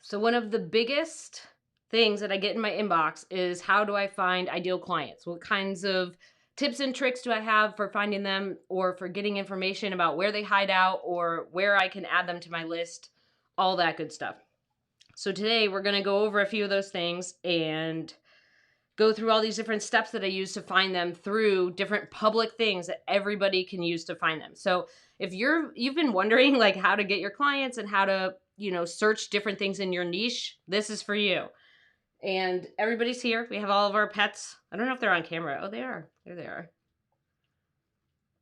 So one of the biggest things that I get in my inbox is how do I find ideal clients? What kinds of tips and tricks do I have for finding them or for getting information about where they hide out or where I can add them to my list, all that good stuff. So today we're going to go over a few of those things and go through all these different steps that I use to find them through different public things that everybody can use to find them. So if you've been wondering like how to get your clients and how to, search different things in your niche, this is for you. And everybody's here. We have all of our pets. I don't know if they're on camera. Oh, they are. There they are.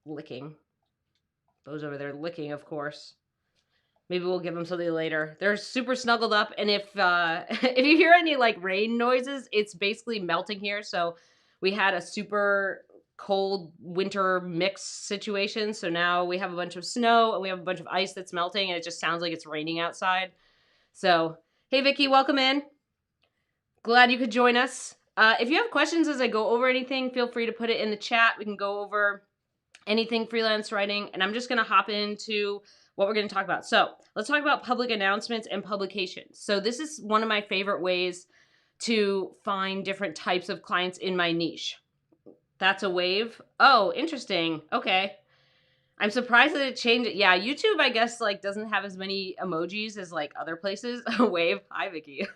Licking. Those over there licking, of course. Maybe we'll give them something later. They're super snuggled up, and if if you hear any like rain noises, it's basically melting here. So we had a super cold winter mix situation. So now we have a bunch of snow and we have a bunch of ice that's melting, and it just sounds like it's raining outside. So hey, Vicky, welcome in. Glad you could join us. If you have questions as I go over anything, feel free to put it in the chat. We can go over anything freelance writing, and I'm just going to hop into what we're going to talk about. So let's talk about public announcements and publications. So this is one of my favorite ways to find different types of clients in my niche. That's a wave. Oh, interesting. Okay. I'm surprised that it changed it. Yeah, YouTube, I guess, like doesn't have as many emojis as like other places. A wave. Hi, Vicky.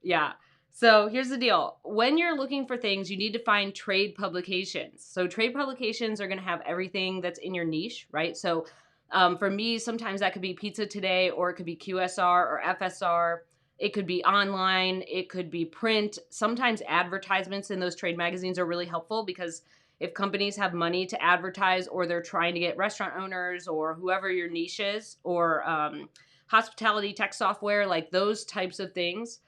Yeah. So here's the deal. When you're looking for things, you need to find trade publications. So trade publications are going to have everything that's in your niche, right? So for me, sometimes that could be Pizza Today, or it could be QSR or FSR. It could be online. It could be print. Sometimes advertisements in those trade magazines are really helpful because if companies have money to advertise, or they're trying to get restaurant owners or whoever your niche is, or hospitality tech software, like those types of things,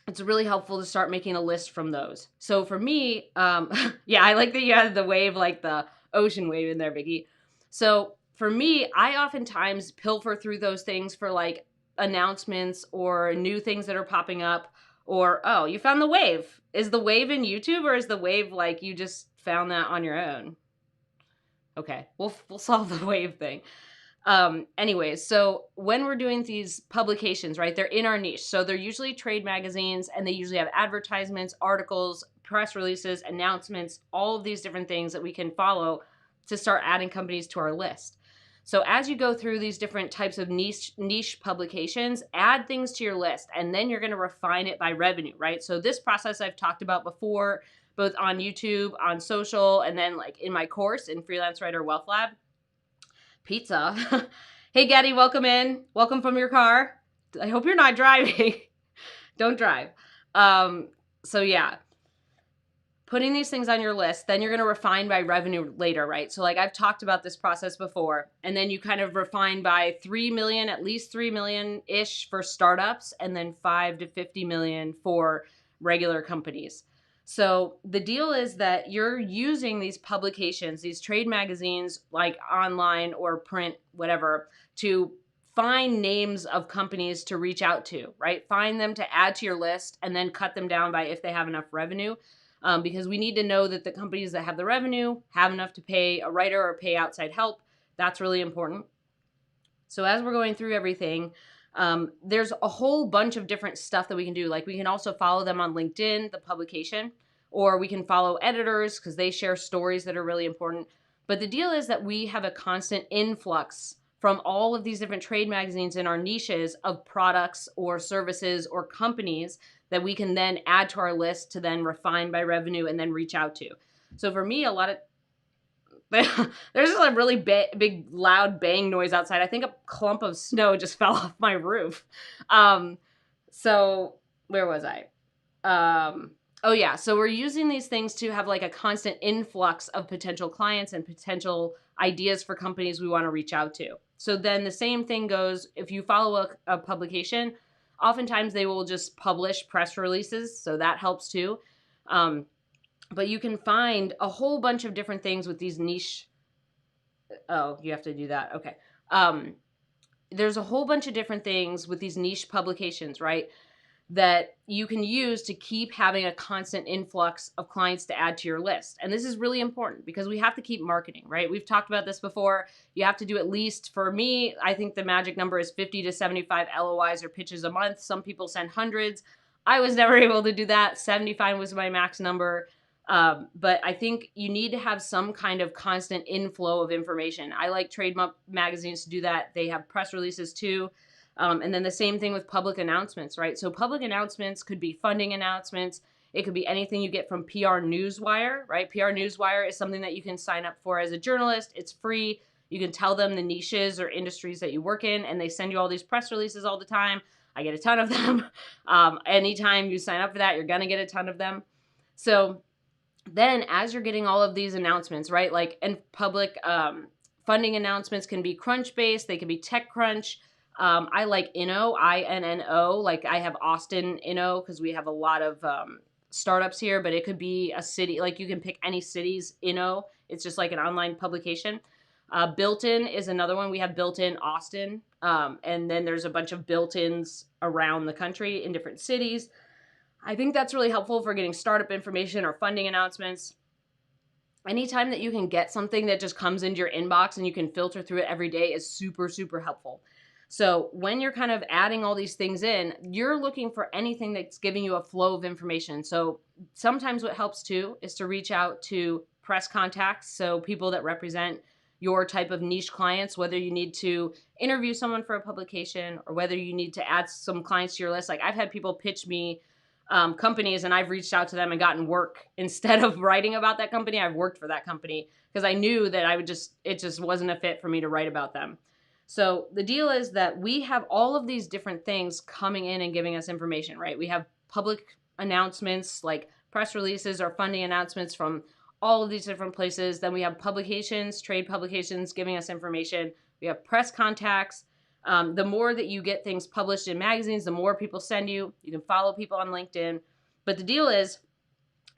it's really helpful to start making a list from those. So for me, yeah, I like that you had the wave, like the ocean wave in there, Vicky. So for me, I oftentimes pilfer through those things for like announcements or new things that are popping up, or, oh, you found the wave. Is the wave in YouTube, or is the wave like you just found that on your own? Okay, we'll solve the wave thing. Anyways, so when we're doing these publications, right, they're in our niche. So they're usually trade magazines, and they usually have advertisements, articles, press releases, announcements, all of these different things that we can follow to start adding companies to our list. So as you go through these different types of niche publications, add things to your list, and then you're going to refine it by revenue, right? So this process I've talked about before, both on YouTube, on social, and then like in my course in Freelance Writer Wealth Lab. Pizza. Hey, Gaddy, welcome in. Welcome from your car. I hope you're not driving. Don't drive. So yeah, putting these things on your list, then you're going to refine by revenue later, right? So like I've talked about this process before, and then you kind of refine by 3 million, at least 3 million-ish for startups, and then 5 to 50 million for regular companies. So the deal is that you're using these publications, these trade magazines, like online or print, whatever, to find names of companies to reach out to, right? Find them to add to your list, and then cut them down by if they have enough revenue. Because we need to know that the companies that have the revenue have enough to pay a writer or pay outside help. That's really important. So as we're going through everything, there's a whole bunch of different stuff that we can do. Like we can also follow them on LinkedIn, the publication, or we can follow editors because they share stories that are really important. But the deal is that we have a constant influx from all of these different trade magazines in our niches of products or services or companies that we can then add to our list to then refine by revenue and then reach out to. So for me, a lot of there's just a really big, loud bang noise outside. I think a clump of snow just fell off my roof. So where was I? Oh yeah. So we're using these things to have like a constant influx of potential clients and potential ideas for companies we want to reach out to. So then the same thing goes if you follow a publication. Oftentimes they will just publish press releases, so that helps too. But you can find a whole bunch of different things with these niche. Oh, you have to do that. Okay. There's a whole bunch of different things with these niche publications, right? that you can use to keep having a constant influx of clients to add to your list. And this is really important because we have to keep marketing, right? We've talked about this before. You have to do at least, for me, I think the magic number is 50 to 75 LOIs or pitches a month. Some people send hundreds. I was never able to do that. 75 was my max number. But I think you need to have some kind of constant inflow of information. I like trade magazines to do that. They have press releases too. And then the same thing with public announcements, right? So public announcements could be funding announcements. It could be anything you get from PR Newswire, right? PR Newswire is something that you can sign up for as a journalist. It's free. You can tell them the niches or industries that you work in, and they send you all these press releases all the time. I get a ton of them. Anytime you sign up for that, you're going to get a ton of them. So then as you're getting all of these announcements, right? Like, and public funding announcements can be Crunch-based. They can be TechCrunch. I like Inno, INNO. Like I have Austin Inno because we have a lot of startups here, but it could be a city. Like you can pick any city's Inno. It's just like an online publication. BuiltIn is another one. We have BuiltIn Austin. And then there's a bunch of BuiltIns around the country in different cities. I think that's really helpful for getting startup information or funding announcements. Anytime that you can get something that just comes into your inbox and you can filter through it every day is super, super helpful. So when you're kind of adding all these things in, you're looking for anything that's giving you a flow of information. So sometimes what helps too is to reach out to press contacts. So people that represent your type of niche clients, whether you need to interview someone for a publication or whether you need to add some clients to your list. Like I've had people pitch me companies and I've reached out to them and gotten work. Instead of writing about that company, I've worked for that company because I knew that it just wasn't a fit for me to write about them. So the deal is that we have all of these different things coming in and giving us information, right? We have public announcements like press releases or funding announcements from all of these different places. Then we have publications, trade publications giving us information. We have press contacts. The more that you get things published in magazines, the more people send you. You can follow people on LinkedIn. But the deal is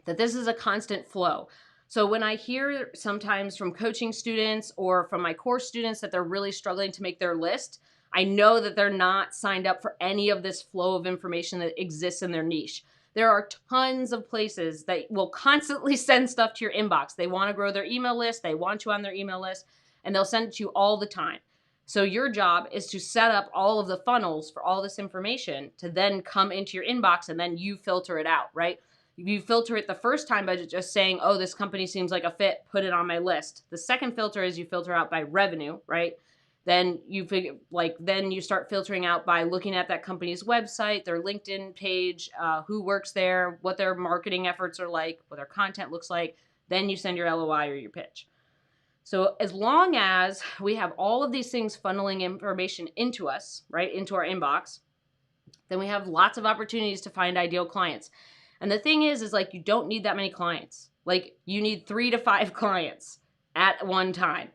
that this is a constant flow. So when I hear sometimes from coaching students or from my course students that they're really struggling to make their list, I know that they're not signed up for any of this flow of information that exists in their niche. There are tons of places that will constantly send stuff to your inbox. They want to grow their email list. They want you on their email list, and they'll send it to you all the time. So your job is to set up all of the funnels for all this information to then come into your inbox, and then you filter it out, right? You filter it the first time by just saying, oh, this company seems like a fit, put it on my list. The second filter is you filter out by revenue, right? Then then you start filtering out by looking at that company's website, their LinkedIn page, who works there, what their marketing efforts are like, what their content looks like. Then you send your LOI or your pitch. So as long as we have all of these things funneling information into us, right, into our inbox, then we have lots of opportunities to find ideal clients. And the thing is like you don't need that many clients. Like you need 3 to 5 clients at one time.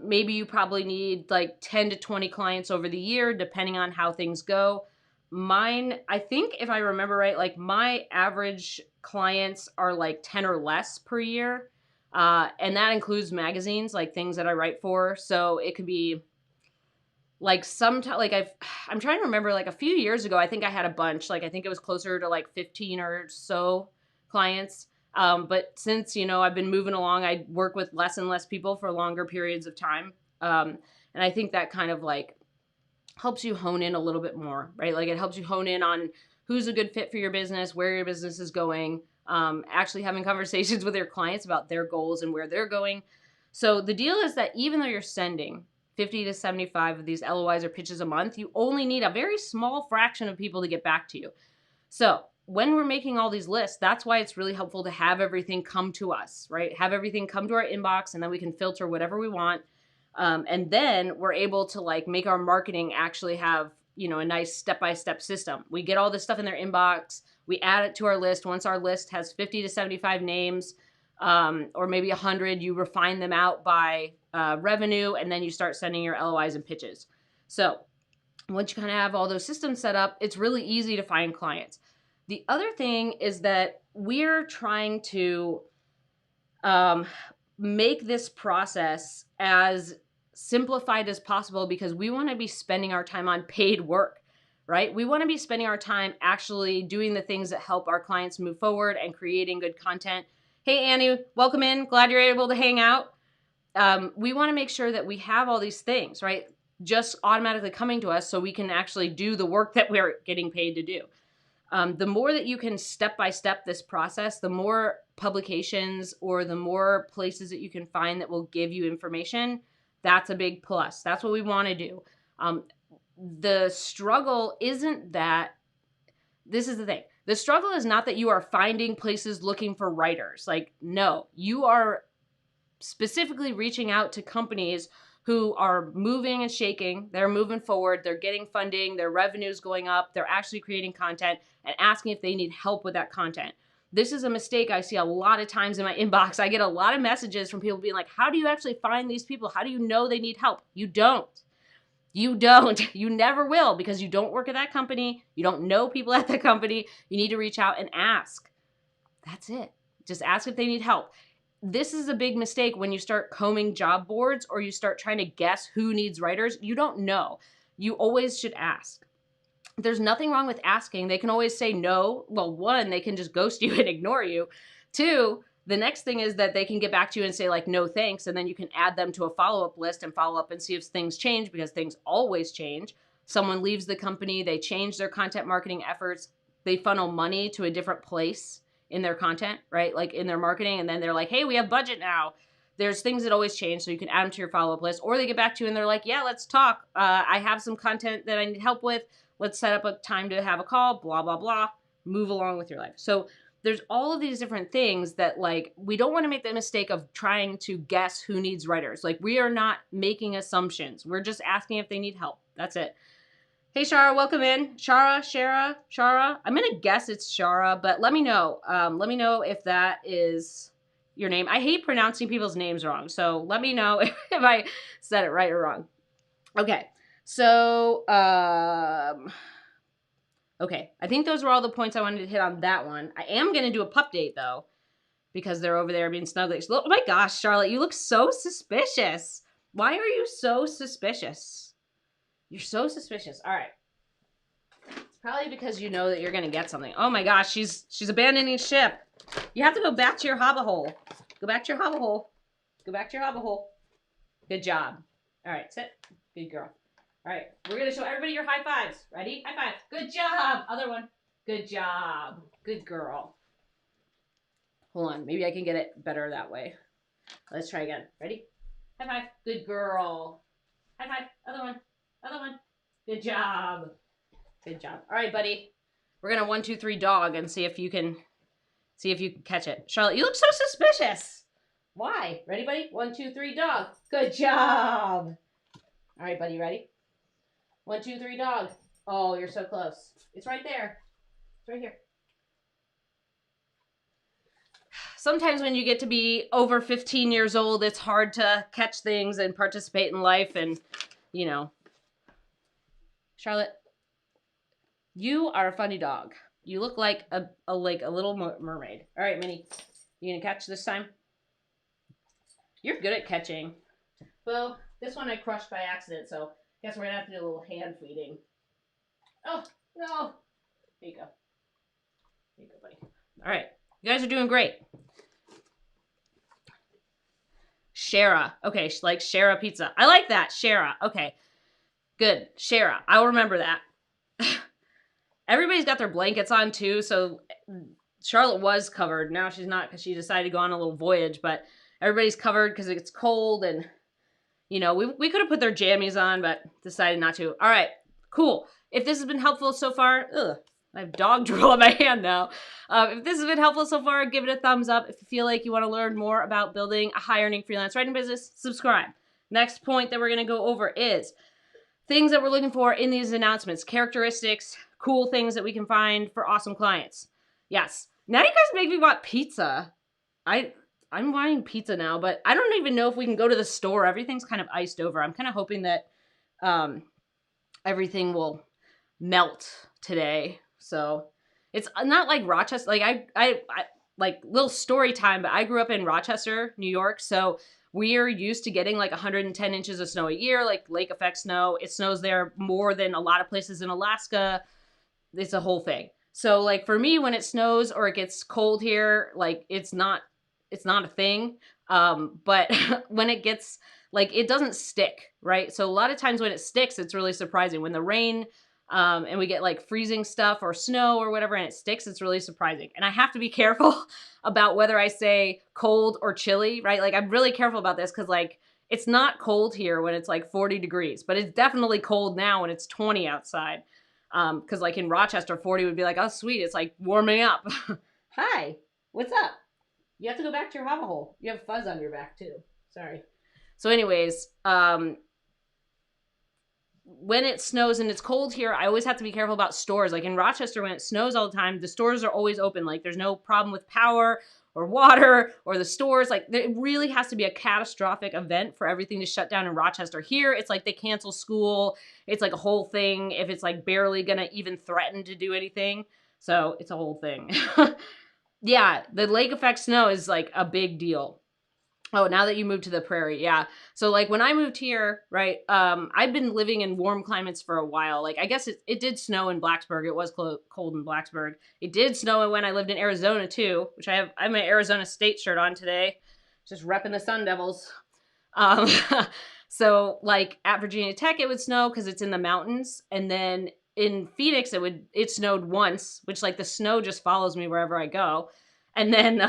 Maybe you probably need like 10 to 20 clients over the year, depending on how things go. Mine, I think if I remember right, like my average clients are like 10 or less per year. And that includes magazines, like things that I write for. So it could be like sometimes, like I'm trying to remember, like a few years ago, I think I had a bunch, like I think it was closer to like 15 or so clients. But since, I've been moving along, I work with less and less people for longer periods of time. And I think that kind of like helps you hone in a little bit more, right? Like it helps you hone in on who's a good fit for your business, where your business is going, actually having conversations with your clients about their goals and where they're going. So the deal is that even though you're sending 50 to 75 of these LOIs or pitches a month, you only need a very small fraction of people to get back to you. So when we're making all these lists, that's why it's really helpful to have everything come to us, right? Have everything come to our inbox, and then we can filter whatever we want. And then we're able to like make our marketing actually have, a nice step-by-step system. We get all this stuff in their inbox. We add it to our list. Once our list has 50 to 75 names, or maybe 100, you refine them out by revenue, and then you start sending your LOIs and pitches. So once you kind of have all those systems set up, it's really easy to find clients. The other thing is that we're trying to make this process as simplified as possible because we want to be spending our time on paid work, right? We want to be spending our time actually doing the things that help our clients move forward and creating good content. Hey, Annie, welcome in. Glad you're able to hang out. We want to make sure that we have all these things, right? Just automatically coming to us so we can actually do the work that we're getting paid to do. The more that you can step by step this process, the more publications or the more places that you can find that will give you information, that's a big plus. That's what we want to do. The struggle isn't that, this is the thing. The struggle is not that you are finding places looking for writers. Like, no, you are specifically reaching out to companies who are moving and shaking. They're moving forward. They're getting funding. Their revenue's going up. They're actually creating content and asking if they need help with that content. This is a mistake I see a lot of times in my inbox. I get a lot of messages from people being like, how do you actually find these people? How do you know they need help? You don't. You don't. You never will, because you don't work at that company. You don't know people at that company. You need to reach out and ask. That's it. Just ask if they need help. This is a big mistake when you start combing job boards or you start trying to guess who needs writers. You don't know. You always should ask. There's nothing wrong with asking. They can always say no. Well, one, they can just ghost you and ignore you. Two, the next thing is that they can get back to you and say like, no, thanks. And then you can add them to a follow-up list and follow up and see if things change, because things always change. Someone leaves the company, they change their content marketing efforts, they funnel money to a different place in their content, right? Like in their marketing. And then they're like, hey, we have budget now. There's things that always change. So you can add them to your follow-up list, or they get back to you and they're like, yeah, let's talk. I have some content that I need help with. Let's set up a time to have a call, blah, blah, blah. Move along with your life. So there's all of these different things that, like, we don't want to make the mistake of trying to guess who needs writers. Like, we are not making assumptions. We're just asking if they need help. That's it. Hey, Shara, welcome in. Shara. I'm going to guess it's Shara, but let me know. Let me know if that is your name. I hate pronouncing people's names wrong, so let me know if I said it right or wrong. Okay, so, okay, I think those were all the points I wanted to hit on that one. I am going to do a pup date, though, because they're over there being snuggly. Oh my gosh, Charlotte, you look so suspicious. Why are you so suspicious? You're so suspicious. All right. It's probably because you know that you're going to get something. Oh my gosh, she's abandoning ship. You have to go back to your hobble hole. Go back to your hobble hole. Go back to your hobble hole. Good job. All right, sit. Good girl. All right, we're going to show everybody your high fives. Ready? High five. Good job. Other one. Good job. Good girl. Hold on. Maybe I can get it better that way. Let's try again. Ready? High five. Good girl. High five. Other one. Other one. Good job. Good job. All right, buddy. We're going to 1, 2, 3 dog and see if you can catch it. Charlotte, you look so suspicious. Why? Ready, buddy? 1, 2, 3 dog. Good job. All right, buddy, ready? 1, 2, 3 dog. Oh, you're so close. It's right there. It's right here. Sometimes when you get to be over 15 years old, it's hard to catch things and participate in life and, you know. Charlotte, you are a funny dog. You look like a little mermaid. All right, Minnie, you gonna catch this time? You're good at catching. Well, this one I crushed by accident, so I guess we're gonna have to do a little hand feeding. Oh, no. There you go. There you go, buddy. All right, you guys are doing great. Shara. Okay, like Shara pizza. I like that, Shara. Okay, good. Shara. I'll remember that. Everybody's got their blankets on too, so Charlotte was covered. Now she's not because she decided to go on a little voyage, but everybody's covered because it's cold and, you know, we could have put their jammies on, but decided not to. All right, cool. If this has been helpful so far, I have dog drool on my hand now. If this has been helpful so far, give it a thumbs up. If you feel like you want to learn more about building a high-earning freelance writing business, subscribe. Next point that we're going to go over is things that we're looking for in these announcements, characteristics, cool things that we can find for awesome clients. Yes. Now you guys make me want pizza. I'm wanting pizza now, but I don't even know if we can go to the store. Everything's kind of iced over. I'm kind of hoping that everything will melt today. So it's not like Rochester. Like I like little story time, but I grew up in Rochester, New York. So we're used to getting like 110 inches of snow a year, like lake effect snow. It snows there more than a lot of places in Alaska. It's a whole thing. So like for me, when it snows or it gets cold here, like it's not a thing. But when it gets like, it doesn't stick, right? So a lot of times when it sticks, it's really surprising. When the rain, and we get like freezing stuff or snow or whatever, and it sticks, it's really surprising. And I have to be careful about whether I say cold or chilly, right? Like I'm really careful about this because like it's not cold here when it's like 40 degrees, but it's definitely cold now when it's 20 outside. Because like in Rochester, 40 would be like, oh sweet, it's like warming up. Hi, what's up? You have to go back to your hover hole. You have fuzz on your back too. Sorry. So anyways, when it snows and it's cold here, I always have to be careful about stores. Like in Rochester, when it snows all the time, the stores are always open. Like there's no problem with power or water or the stores. Like it really has to be a catastrophic event for everything to shut down in Rochester. Here, it's like they cancel school. It's like a whole thing if it's like barely gonna even threaten to do anything. So it's a whole thing. Yeah, the lake effect snow is like a big deal. Oh, now that you moved to the prairie, yeah. So like when I moved here, right, I've been living in warm climates for a while. Like I guess it did snow in Blacksburg. It was cold in Blacksburg. It did snow when I lived in Arizona too, which I have my Arizona State shirt on today. Just repping the Sun Devils. Um, so like at Virginia Tech, it would snow because it's in the mountains. And then in Phoenix, it snowed once, which like the snow just follows me wherever I go. And then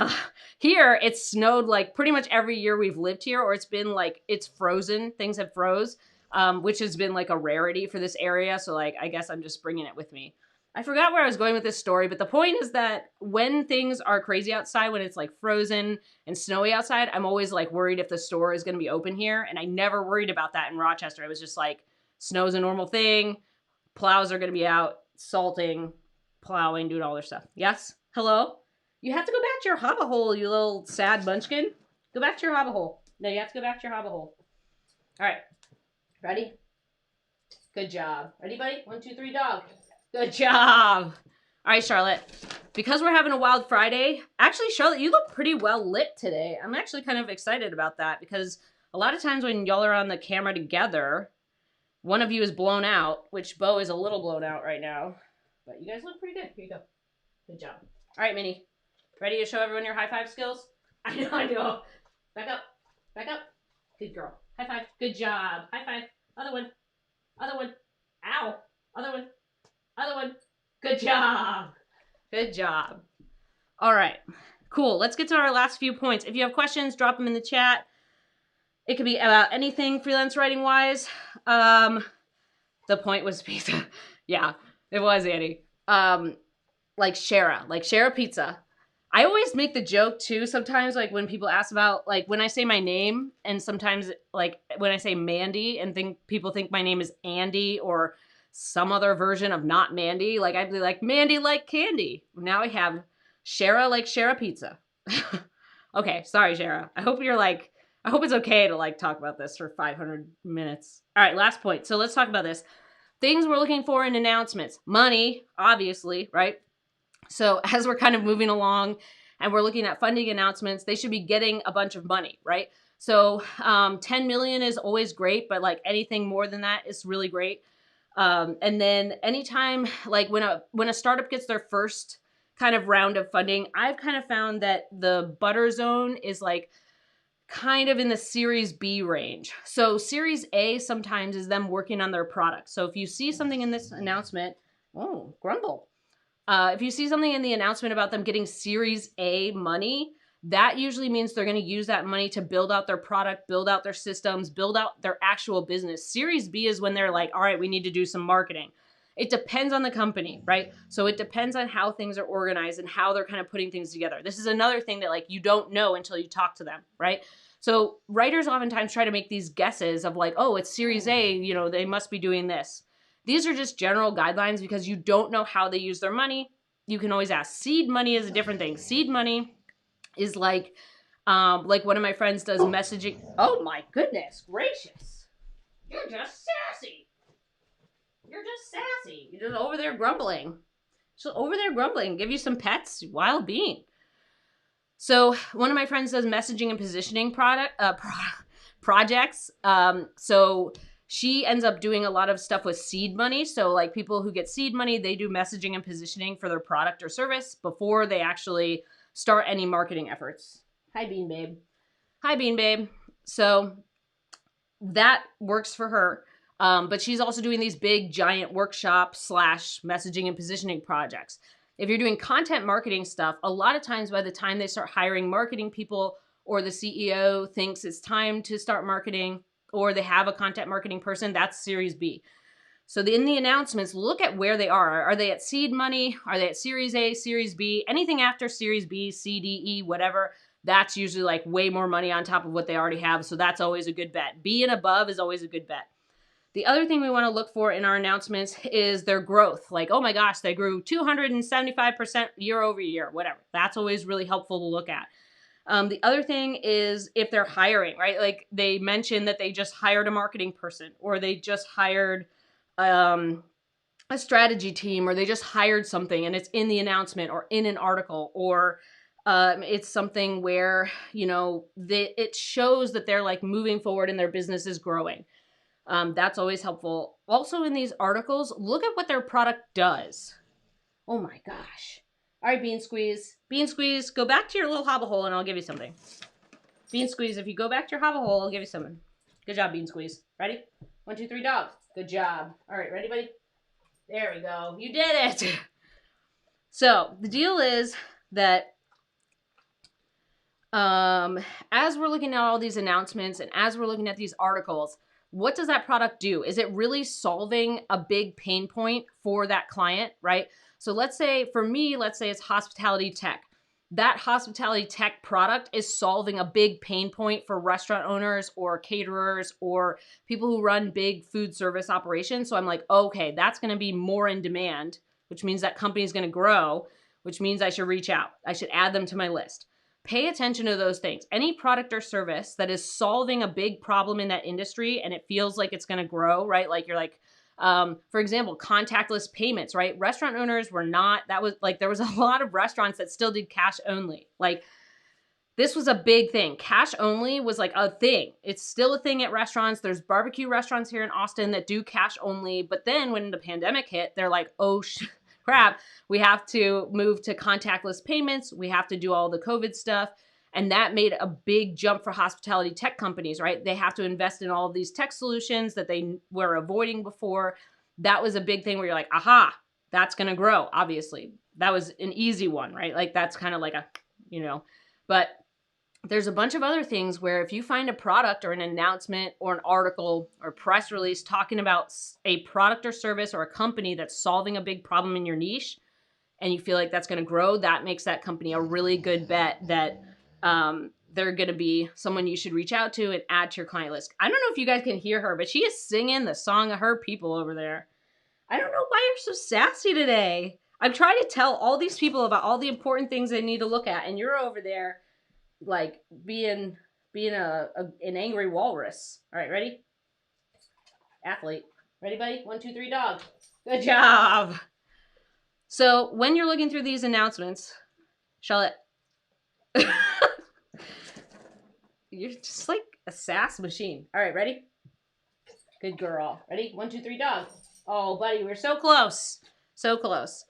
here it snowed like pretty much every year we've lived here, or it's been like, it's frozen. Things have froze, which has been like a rarity for this area. So like, I guess I'm just bringing it with me. I forgot where I was going with this story, but the point is that when things are crazy outside, when it's like frozen and snowy outside, I'm always like worried if the store is going to be open here. And I never worried about that in Rochester. I was just like, snow's a normal thing. Plows are going to be out, salting, plowing, doing all their stuff. Yes? Hello? You have to go back to your hover hole, you little sad munchkin. Go back to your hover hole. No, you have to go back to your hover hole. All right. Ready? Good job. Ready, buddy? 1, 2, 3, dog. Good job. All right, Charlotte. Because we're having a Wild Friday, actually, Charlotte, you look pretty well lit today. I'm actually kind of excited about that because a lot of times when y'all are on the camera together, one of you is blown out, which Bo is a little blown out right now. But you guys look pretty good. Here you go. Good job. All right, Minnie. Ready to show everyone your high five skills? I know. Back up. Back up. Good girl. High five. Good job. High five. Other one. Other one. Ow. Other one. Other one. Good job. Good job. All right. Cool. Let's get to our last few points. If you have questions, drop them in the chat. It could be about anything freelance writing wise. The point was pizza. Yeah, it was, Annie. Like Shara Pizza. I always make the joke too sometimes, like when people ask about, like when I say my name, and sometimes like when I say Mandy and people think my name is Andy or some other version of not Mandy, like I'd be like, Mandy like candy. Now I have Shara like Shara Pizza. Okay, sorry, Shara. I hope it's okay to like talk about this for 500 minutes. All right, last point. So let's talk about this. Things we're looking for in announcements. Money, obviously, right? So as we're kind of moving along and we're looking at funding announcements, they should be getting a bunch of money, right? So 10 million is always great, but like anything more than that is really great. And then anytime, like when a startup gets their first kind of round of funding, I've kind of found that the butter zone is like kind of in the Series B range. So Series A sometimes is them working on their product. So if you see something in this announcement, oh, grumble. If you see something in the announcement about them getting Series A money, that usually means they're going to use that money to build out their product, build out their systems, build out their actual business. Series B is when they're like, all right, we need to do some marketing. It depends on the company, right? So it depends on how things are organized and how they're kind of putting things together. This is another thing that like you don't know until you talk to them, right? So writers oftentimes try to make these guesses of like, oh, it's Series A, you know, they must be doing this. These are just general guidelines because you don't know how they use their money. You can always ask. Seed money is a different thing. Seed money is like one of my friends does messaging. Oh my goodness gracious. You're just sassy. You're just sassy. You're just over there grumbling. She's over there grumbling. Give you some pets, wild bean. So one of my friends does messaging and positioning projects. So she ends up doing a lot of stuff with seed money. So like people who get seed money, they do messaging and positioning for their product or service before they actually start any marketing efforts. Hi, Bean Babe. Hi, Bean Babe. So that works for her. But she's also doing these big giant workshops / messaging and positioning projects. If you're doing content marketing stuff, a lot of times by the time they start hiring marketing people or the CEO thinks it's time to start marketing or they have a content marketing person, that's Series B. So in the announcements, look at where they are. Are they at seed money? Are they at Series A, Series B? Anything after Series B, C, D, E, whatever, that's usually like way more money on top of what they already have. So that's always a good bet. B and above is always a good bet. The other thing we want to look for in our announcements is their growth. Like, oh my gosh, they grew 275% year over year, whatever. That's always really helpful to look at. The other thing is if they're hiring, right? Like they mentioned that they just hired a marketing person or they just hired a strategy team or they just hired something and it's in the announcement or in an article or it's something where, you know, it shows that they're like moving forward and their business is growing. That's always helpful. Also in these articles, look at what their product does. Oh my gosh. All right, Bean Squeeze. Bean Squeeze, go back to your little hobble hole and I'll give you something. Bean Squeeze, if you go back to your hobble hole, I'll give you something. Good job, Bean Squeeze. Ready? 1, 2, 3, dog. Good job. All right, ready, buddy? There we go. You did it. So the deal is that as we're looking at all these announcements and as we're looking at these articles, what does that product do? Is it really solving a big pain point for that client, right? So let's say, for me, let's say it's hospitality tech. That hospitality tech product is solving a big pain point for restaurant owners or caterers or people who run big food service operations. So I'm like, okay, that's going to be more in demand, which means that company is going to grow, which means I should reach out. I should add them to my list. Pay attention to those things. Any product or service that is solving a big problem in that industry and it feels like it's going to grow, right? Like you're like, for example, contactless payments, right? Restaurant owners were not, that was like, there was a lot of restaurants that still did cash only. Like this was a big thing. Cash only was like a thing. It's still a thing at restaurants. There's barbecue restaurants here in Austin that do cash only. But then when the pandemic hit, they're like, oh, crap, we have to move to contactless payments. We have to do all the COVID stuff. And that made a big jump for hospitality tech companies, right? They have to invest in all of these tech solutions that they were avoiding before. That was a big thing where you're like, aha, that's going to grow, obviously. That was an easy one, right? Like that's kind of like a, you know, but there's a bunch of other things where if you find a product or an announcement or an article or press release talking about a product or service or a company that's solving a big problem in your niche and you feel like that's going to grow, that makes that company a really good bet that they're going to be someone you should reach out to and add to your client list. I don't know if you guys can hear her, but she is singing the song of her people over there. I don't know why you're so sassy today. I'm trying to tell all these people about all the important things they need to look at, and you're over there like being an angry walrus. All right, ready? Athlete. Ready, buddy? 1, 2, 3, dog. Good job. So when you're looking through these announcements, Charlotte, you're just like a sass machine. All right, ready? Good girl. Ready? 1, 2, 3, dog. Oh, buddy, we're so close. So close.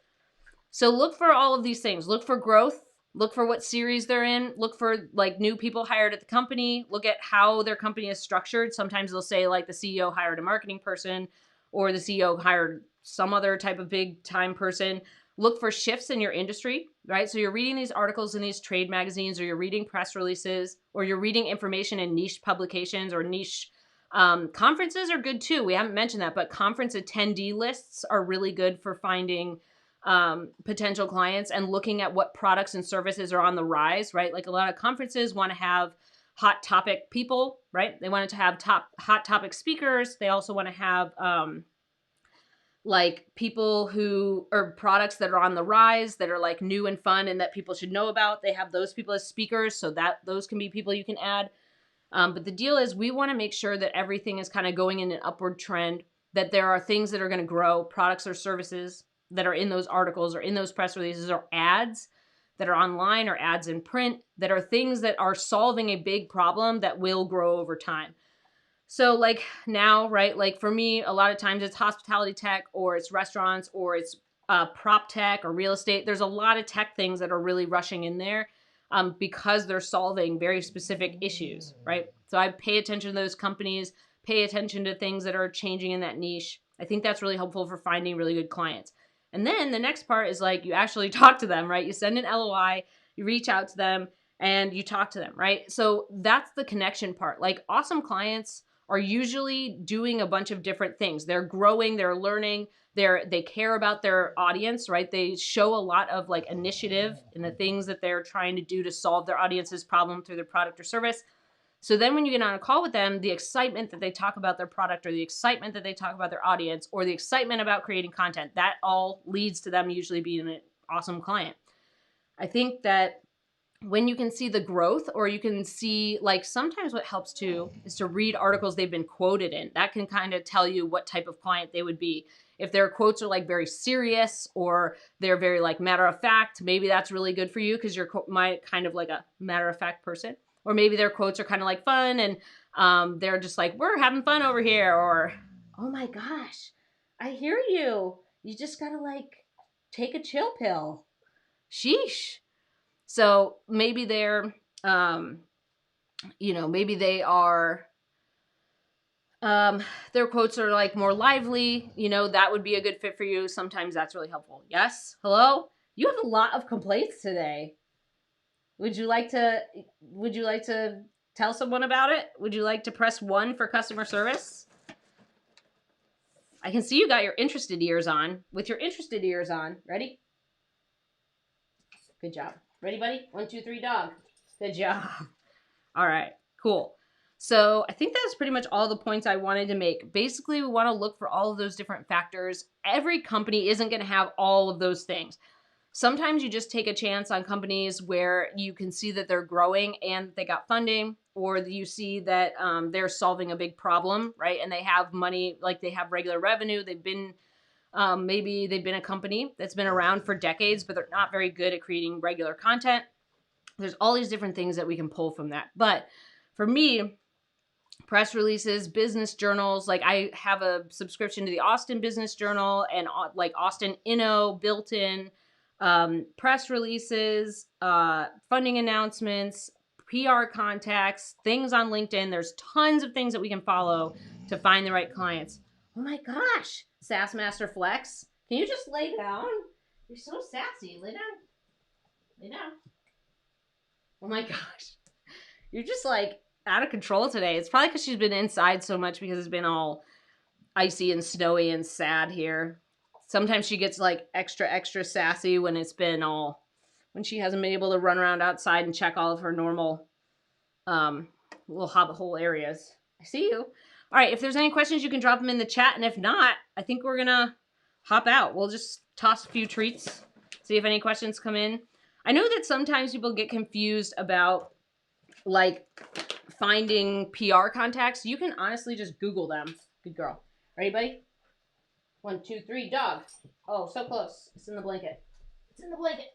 So look for all of these things. Look for growth. Look for what series they're in. Look for like new people hired at the company. Look at how their company is structured. Sometimes they'll say like the CEO hired a marketing person or the CEO hired some other type of big time person. Look for shifts in your industry, right? So you're reading these articles in these trade magazines or you're reading press releases or you're reading information in niche publications or niche conferences are good too. We haven't mentioned that, but conference attendee lists are really good for finding potential clients and looking at what products and services are on the rise, right? Like a lot of conferences want to have hot topic people, right? They want to have hot topic speakers. They also want to have like people who are products that are on the rise that are like new and fun and that people should know about. They have those people as speakers, so that those can be people you can add. But the deal is we want to make sure that everything is kind of going in an upward trend, that there are things that are going to grow, products or services that are in those articles or in those press releases or ads that are online or ads in print that are things that are solving a big problem that will grow over time. So like now, right, like for me, a lot of times it's hospitality tech or it's restaurants or it's prop tech or real estate. There's a lot of tech things that are really rushing in there because they're solving very specific issues, right? So I pay attention to those companies, pay attention to things that are changing in that niche. I think that's really helpful for finding really good clients. And then the next part is like you actually talk to them, right? You send an LOI, you reach out to them, and you talk to them, right? So that's the connection part. Like awesome clients are usually doing a bunch of different things. They're growing, they're learning, they care about their audience, right? They show a lot of like initiative in the things that they're trying to do to solve their audience's problem through their product or service. So then when you get on a call with them, the excitement that they talk about their product or the excitement that they talk about their audience or the excitement about creating content, that all leads to them usually being an awesome client. I think that when you can see the growth or you can see, like sometimes what helps too is to read articles they've been quoted in. That can kind of tell you what type of client they would be. If their quotes are like very serious or they're very like matter of fact, maybe that's really good for you because you're kind of like a matter of fact person. Or maybe their quotes are kind of like fun and they're just like, we're having fun over here. Or, oh my gosh, I hear you. You just gotta like take a chill pill. Sheesh. So maybe they're, maybe they are, their quotes are like more lively, that would be a good fit for you. Sometimes that's really helpful. Yes. Hello. You have a lot of complaints today. Would you like to tell someone about it? Would you like to press 1 for customer service? I can see you got your interested ears on. With your interested ears on, ready? Good job. Ready, buddy? 1, 2, 3, dog. Good job. All right, cool. So I think that's pretty much all the points I wanted to make. Basically, we want to look for all of those different factors. Every company isn't going to have all of those things. Sometimes you just take a chance on companies where you can see that they're growing and they got funding, or you see that they're solving a big problem, right? And they have money, like they have regular revenue. They've been maybe they've been a company that's been around for decades, but they're not very good at creating regular content. There's all these different things that we can pull from that. But for me, press releases, business journals, like I have a subscription to the Austin Business Journal and like Austin Inno, BuiltIn, press releases, funding announcements, PR contacts, things on LinkedIn. There's tons of things that we can follow to find the right clients. Oh my gosh, Sass Master Flex. Can you just lay down? You're so sassy. Lay down. Lay down. Oh my gosh. You're just like out of control today. It's probably because she's been inside so much because it's been all icy and snowy and sad here. Sometimes she gets like extra sassy when it's been when she hasn't been able to run around outside and check all of her normal little hobbit hole areas. I see you. All right, if there's any questions, you can drop them in the chat. And if not, I think we're going to hop out. We'll just toss a few treats, see if any questions come in. I know that sometimes people get confused about like finding PR contacts. You can honestly just Google them. Good girl. Ready, buddy? 1, 2, 3, dog. Oh, so close. It's in the blanket. It's in the blanket.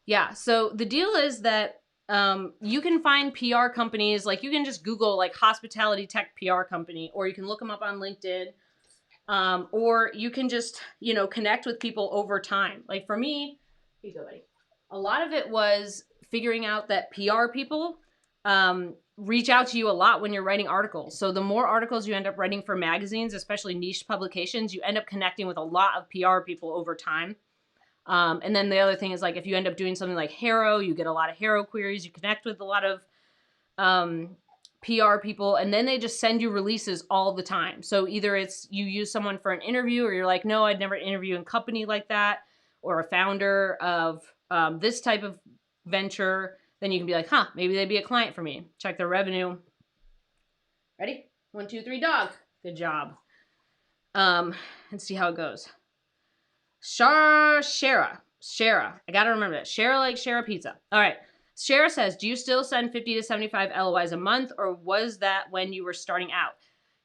Yeah, so the deal is that you can find PR companies, like you can just Google like hospitality tech PR company, or you can look them up on LinkedIn, or you can just, connect with people over time. Like for me, here you go, buddy. A lot of it was figuring out that PR people reach out to you a lot when you're writing articles. So the more articles you end up writing for magazines, especially niche publications, you end up connecting with a lot of PR people over time. And then the other thing is like if you end up doing something like Haro, you get a lot of Haro queries, you connect with a lot of PR people, and then they just send you releases all the time. So either it's you use someone for an interview, or you're like, no, I'd never interview in a company like that, or a founder of this type of venture. Then you can be like, maybe they'd be a client for me. Check their revenue. Ready? 1, 2, 3, dog. Good job. And see how it goes. Shara. I gotta remember that. Shara like Shara pizza. All right. Shara says, do you still send 50 to 75 LOIs a month, or was that when you were starting out?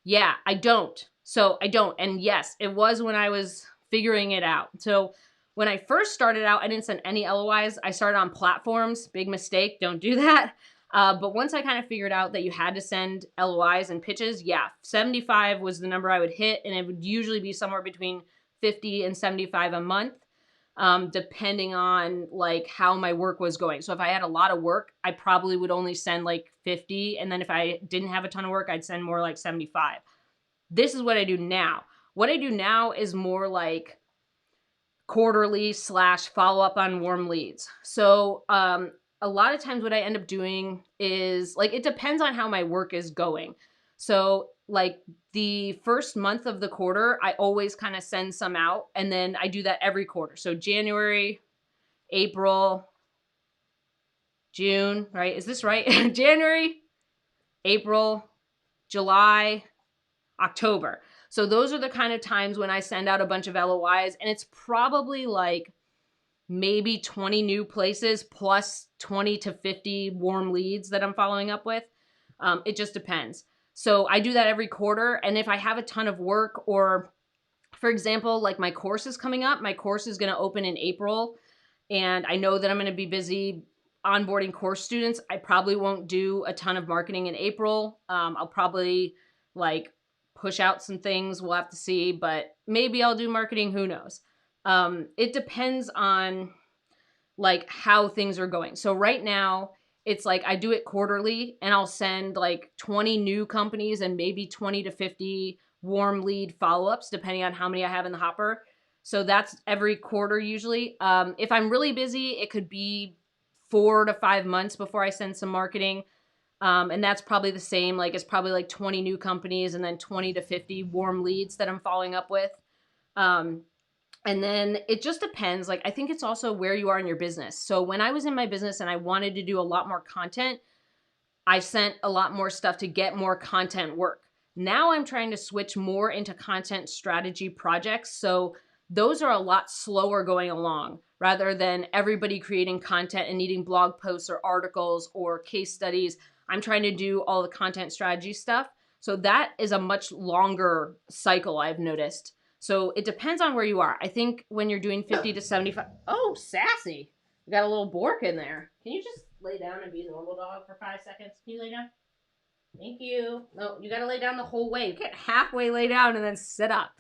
Yeah, I don't. So I don't. And yes, it was when I was figuring it out. So When I first started out, I didn't send any LOIs. I started on platforms. Big mistake. Don't do that. But once I kind of figured out that you had to send LOIs and pitches, yeah, 75 was the number I would hit, and it would usually be somewhere between 50 and 75 a month, depending on like how my work was going. So if I had a lot of work, I probably would only send like 50, and then if I didn't have a ton of work, I'd send more like 75. This is what I do now. What I do now is more like quarterly / follow up on warm leads. So a lot of times what I end up doing is like, it depends on how my work is going. So like the first month of the quarter, I always kind of send some out, and then I do that every quarter. So January, April, June, right? Is this right? January, April, July, October. So those are the kind of times when I send out a bunch of LOIs, and it's probably like maybe 20 new places plus 20 to 50 warm leads that I'm following up with. It just depends. So I do that every quarter. And if I have a ton of work, or for example, like my course is coming up, my course is going to open in April, and I know that I'm going to be busy onboarding course students. I probably won't do a ton of marketing in April. I'll probably like push out some things. We'll have to see, but maybe I'll do marketing. Who knows? It depends on like how things are going. So right now it's like I do it quarterly, and I'll send like 20 new companies and maybe 20 to 50 warm lead follow-ups, depending on how many I have in the hopper. So that's every quarter usually. If I'm really busy, it could be 4 to 5 months before I send some marketing. And that's probably the same. Like it's probably like 20 new companies and then 20 to 50 warm leads that I'm following up with. And then it just depends. Like, I think it's also where you are in your business. So when I was in my business and I wanted to do a lot more content, I sent a lot more stuff to get more content work. Now I'm trying to switch more into content strategy projects. So those are a lot slower going along, rather than everybody creating content and needing blog posts or articles or case studies. I'm trying to do all the content strategy stuff. So that is a much longer cycle, I've noticed. So it depends on where you are. I think when you're doing 50 to 75. Oh, sassy. We got a little Bork in there. Can you just lay down and be a normal dog for 5 seconds? Can you lay down? Thank you. No, you got to lay down the whole way. You can't halfway lay down and then sit up.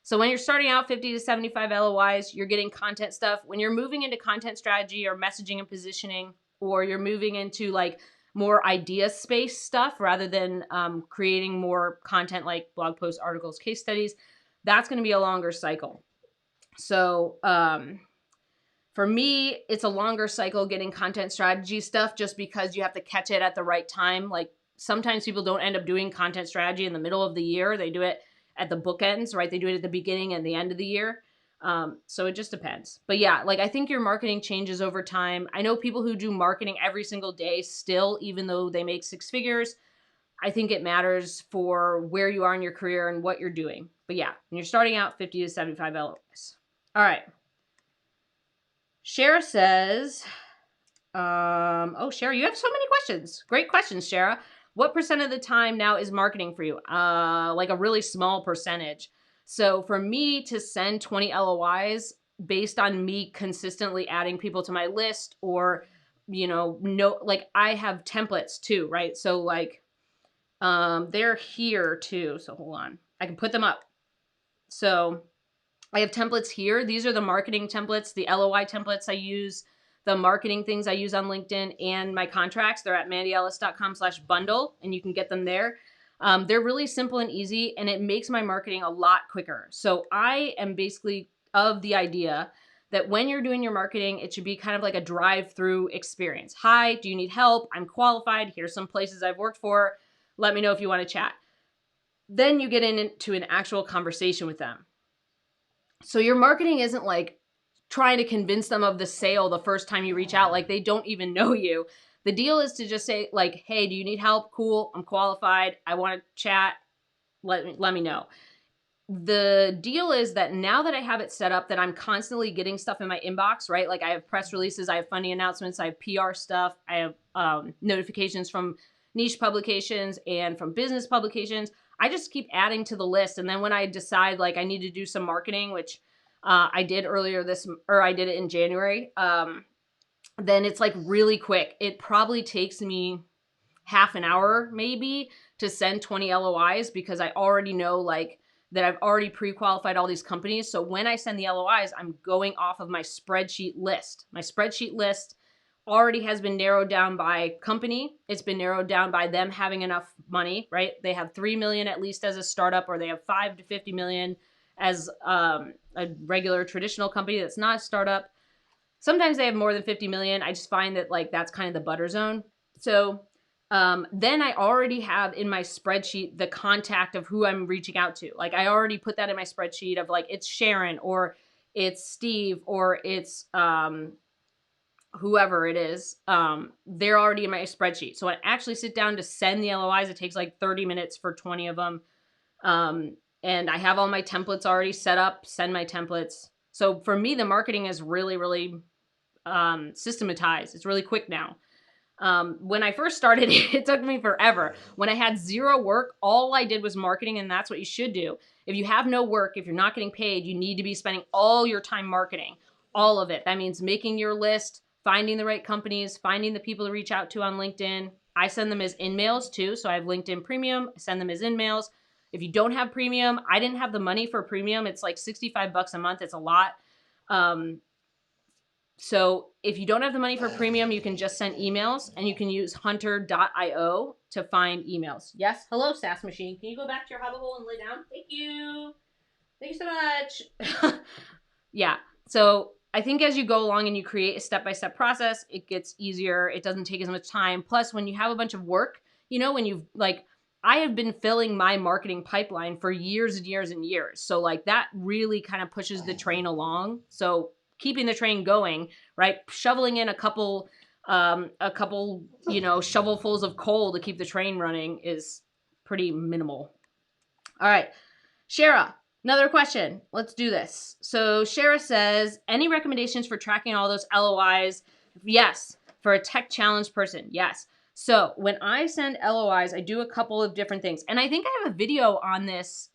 So when you're starting out 50 to 75 LOIs, you're getting content stuff. When you're moving into content strategy or messaging and positioning, or you're moving into like more idea space stuff rather than creating more content like blog posts, articles, case studies, that's going to be a longer cycle. So for me, it's a longer cycle getting content strategy stuff, just because you have to catch it at the right time. Like sometimes people don't end up doing content strategy in the middle of the year. They do it at the bookends, right? They do it at the beginning and the end of the year. So it just depends. But yeah, like I think your marketing changes over time. I know people who do marketing every single day still, even though they make 6 figures. I think it matters for where you are in your career and what you're doing. But yeah, when you're starting out, 50 to 75 LOIs. All right. Shara says, oh, Shara, you have so many questions. Great questions, Shara. What % of the time now is marketing for you? Like a really small percentage. So for me to send 20 LOIs based on me consistently adding people to my list, or, you know, no, like I have templates too, right? So like, they're here too. So hold on, I can put them up. So I have templates here. These are the marketing templates, the LOI templates I use, the marketing things I use on LinkedIn, and my contracts. They're at mandyellis.com/bundle, and you can get them there. They're really simple and easy, and it makes my marketing a lot quicker. So I am basically of the idea that when you're doing your marketing, it should be kind of like a drive-through experience. Hi, do you need help? I'm qualified. Here's some places I've worked for. Let me know if you want to chat. Then you get into an actual conversation with them. So your marketing isn't like trying to convince them of the sale the first time you reach out. Like they don't even know you. The deal is to just say like, hey, do you need help? Cool. I'm qualified. I want to chat. Let me know. The deal is that now that I have it set up, that I'm constantly getting stuff in my inbox, right? Like I have press releases, I have funding announcements, I have PR stuff, I have notifications from niche publications and from business publications. I just keep adding to the list. And then when I decide like I need to do some marketing, which I did I did it in January. Then it's like really quick. It probably takes me half an hour maybe to send 20 LOIs because I already know like that I've already pre-qualified all these companies. So when I send the LOIs, I'm going off of my spreadsheet list. My spreadsheet list already has been narrowed down by company. It's been narrowed down by them having enough money, right? They have 3 million at least as a startup, or they have 5 to 50 million as a regular traditional company that's not a startup. Sometimes they have more than 50 million. I just find that like that's kind of the butter zone. So then I already have in my spreadsheet the contact of who I'm reaching out to. Like I already put that in my spreadsheet of like it's Sharon or it's Steve or it's whoever it is. They're already in my spreadsheet. So when I actually sit down to send the LOIs, it takes like 30 minutes for 20 of them. And I have all my templates already set up, send my templates. So for me, the marketing is really, really systematized. It's really quick now. When I first started, it took me forever. When I had zero work, all I did was marketing, and that's what you should do. If you have no work, if you're not getting paid, you need to be spending all your time marketing, all of it. That means making your list, finding the right companies, finding the people to reach out to on LinkedIn. I send them as in-mails too, so I have LinkedIn Premium. I send them as in-mails. If you don't have Premium, I didn't have the money for Premium. It's like $65 a month. It's a lot. So if you don't have the money for Premium, you can just send emails, and you can use hunter.io to find emails. Yes. Hello, SAS machine. Can you go back to your hover hole and lay down? Thank you. Thank you so much. Yeah. So I think as you go along and you create a step-by-step process, it gets easier. It doesn't take as much time. Plus, when you have a bunch of work, you know, when you've like, I have been filling my marketing pipeline for years and years and years. So like that really kind of pushes the train along. So keeping the train going, right? Shoveling in a couple, you know, shovelfuls of coal to keep the train running is pretty minimal. All right. Shara, another question. Let's do this. So Shara says, any recommendations for tracking all those LOIs? Yes. For a tech challenge person. Yes. So when I send LOIs, I do a couple of different things. And I think I have a video on this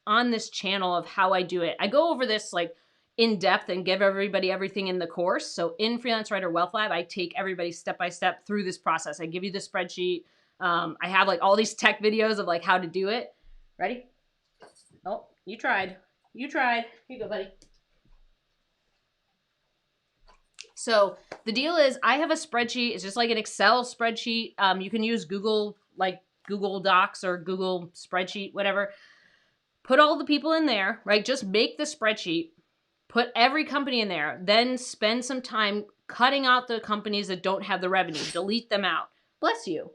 channel of how I do it. I go over this like in depth and give everybody everything in the course. So in Freelance Writer Wealth Lab, I take everybody step by step through this process. I give you the spreadsheet. I have like all these tech videos of like how to do it. Ready? Oh, you tried. You tried. Here you go, buddy. So the deal is I have a spreadsheet. It's just like an Excel spreadsheet. You can use Google, like Google Docs or Google Spreadsheet, whatever. Put all the people in there, right? Just make the spreadsheet. Put every company in there. Then spend some time cutting out the companies that don't have the revenue. Delete them out. Bless you.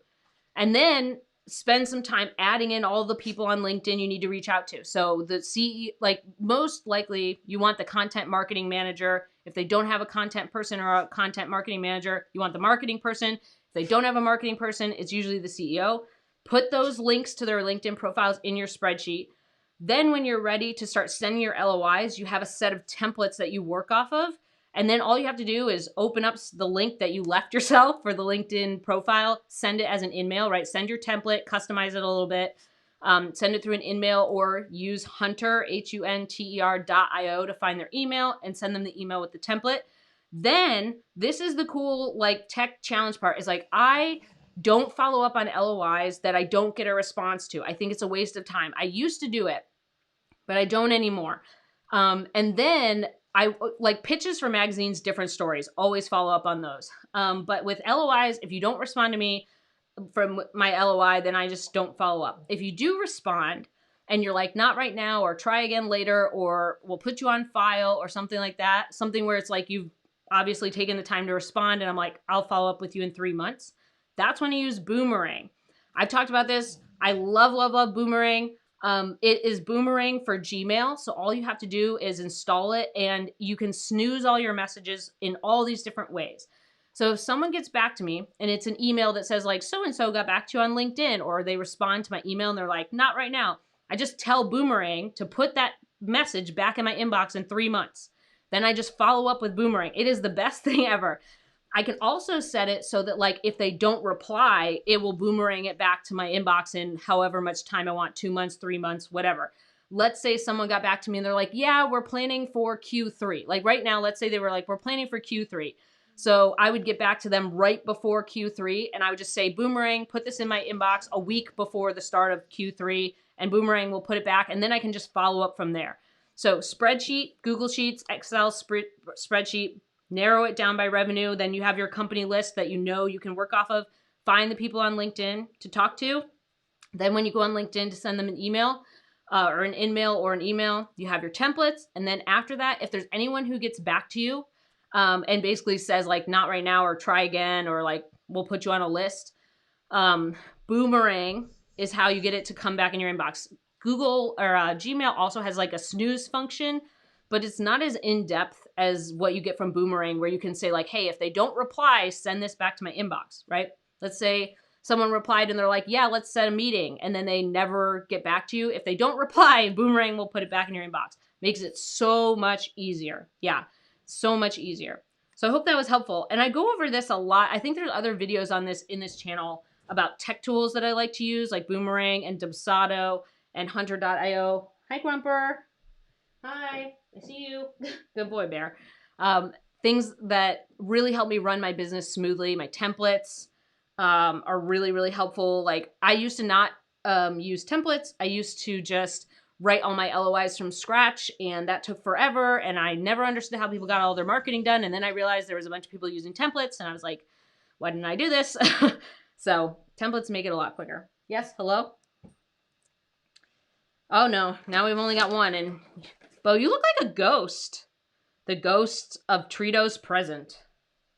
And then spend some time adding in all the people on LinkedIn you need to reach out to. So the CEO, like most likely you want the content marketing manager. If they don't have a content person or a content marketing manager, you want the marketing person. If they don't have a marketing person, it's usually the CEO. Put those links to their LinkedIn profiles in your spreadsheet. Then when you're ready to start sending your LOIs, you have a set of templates that you work off of. And then all you have to do is open up the link that you left yourself for the LinkedIn profile, send it as an in-mail, right? Send your template, customize it a little bit, send it through an in-mail, or use Hunter, HUNTER.io to find their email and send them the email with the template. Then this is the cool like tech challenge part is like, I don't follow up on LOIs that I don't get a response to. I think it's a waste of time. I used to do it, but I don't anymore. And then I like pitches for magazines, different stories, always follow up on those. But with LOIs, if you don't respond to me from my LOI, then I just don't follow up. If you do respond and you're like, not right now, or try again later, or we'll put you on file or something like that, something where it's like, you've obviously taken the time to respond. And I'm like, I'll follow up with you in 3 months. That's when you use Boomerang. I've talked about this. I love, love, love Boomerang. It is Boomerang for Gmail. So all you have to do is install it, and you can snooze all your messages in all these different ways. So if someone gets back to me and it's an email that says like, so-and-so got back to you on LinkedIn, or they respond to my email and they're like, not right now, I just tell Boomerang to put that message back in my inbox in 3 months. Then I just follow up with Boomerang. It is the best thing ever. I can also set it so that like if they don't reply, it will boomerang it back to my inbox in however much time I want, 2 months, 3 months, whatever. let's say someone got back to me and they're like, yeah, we're planning for Q3. Like right now, let's say they were like, we're planning for Q3. So I would get back to them right before Q3 and I would just say, Boomerang, put this in my inbox a week before the start of Q3 and Boomerang will put it back and then I can just follow up from there. So spreadsheet, Google Sheets, Excel spreadsheet, narrow it down by revenue. Then you have your company list that you know you can work off of. Find the people on LinkedIn to talk to. Then when you go on LinkedIn to send them an email or an in-mail or an email, you have your templates. And then after that, if there's anyone who gets back to you and basically says like, not right now, or try again, or like, we'll put you on a list, Boomerang is how you get it to come back in your inbox. Google or Gmail also has like a snooze function, but it's not as in-depth as what you get from Boomerang, where you can say like, hey, if they don't reply, send this back to my inbox, right? Let's say someone replied and they're like, yeah, let's set a meeting. And then they never get back to you. If they don't reply, Boomerang will put it back in your inbox. Makes it so much easier. Yeah, so much easier. So I hope that was helpful. And I go over this a lot. I think there's other videos on this in this channel about tech tools that I like to use, like Boomerang and Dubsado and Hunter.io. Hi, Grumper. Hi, I see you. Good boy, Bear. Things that really help me run my business smoothly. My templates are really, really helpful. Like I used to not use templates. I used to just write all my LOIs from scratch and that took forever. And I never understood how people got all their marketing done. And then I realized there was a bunch of people using templates and I was like, why didn't I do this? So templates make it a lot quicker. Yes, hello? Oh no, now we've only got one. And Bo, you look like a ghost. The ghost of Trito's present.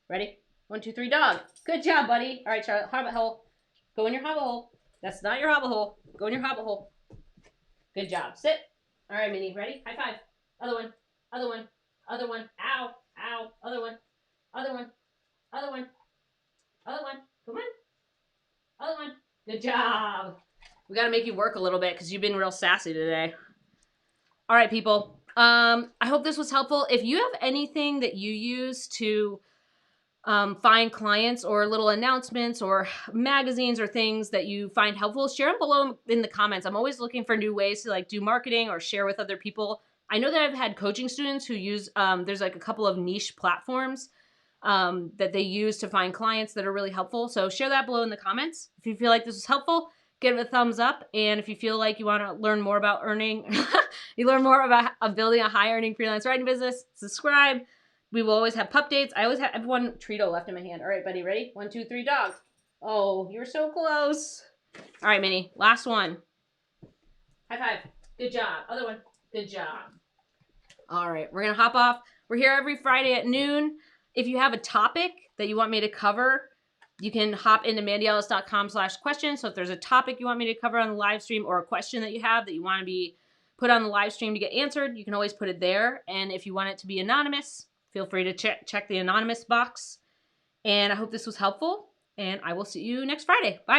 Ready? 1, 2, 3, dog. Good job, buddy. All right, Charlotte, hobbit hole. Go in your hobbit hole. That's not your hobbit hole. Go in your hobbit hole. Good job. Sit. All right, Minnie. Ready? High five. Other one. Other one. Other one. Ow. Ow. Other one. Other one. Other one. Other one. Come on. Other one. Good job. We got to make you work a little bit because you've been real sassy today. All right, people. I hope this was helpful. If you have anything that you use to find clients or little announcements or magazines or things that you find helpful, share them below in the comments. I'm always looking for new ways to like do marketing or share with other people. I know that I've had coaching students who use, there's like a couple of niche platforms that they use to find clients that are really helpful. So share that below in the comments. If you feel like this was helpful, give it a thumbs up. And if you feel like you want to learn more about you learn more about building a high earning freelance writing business, subscribe. We will always have pup dates. I always have one Trito left in my hand. All right, buddy, ready? 1, 2, 3, dog. Oh, you're so close. All right, Minnie, last one. High five. Good job. Other one. Good job. All right, we're going to hop off. We're here every Friday at noon. If you have a topic that you want me to cover, you can hop into mandyellis.com/question. So if there's a topic you want me to cover on the live stream or a question that you have that you want to be put on the live stream to get answered, you can always put it there. And if you want it to be anonymous, feel free to check the anonymous box. And I hope this was helpful. And I will see you next Friday. Bye.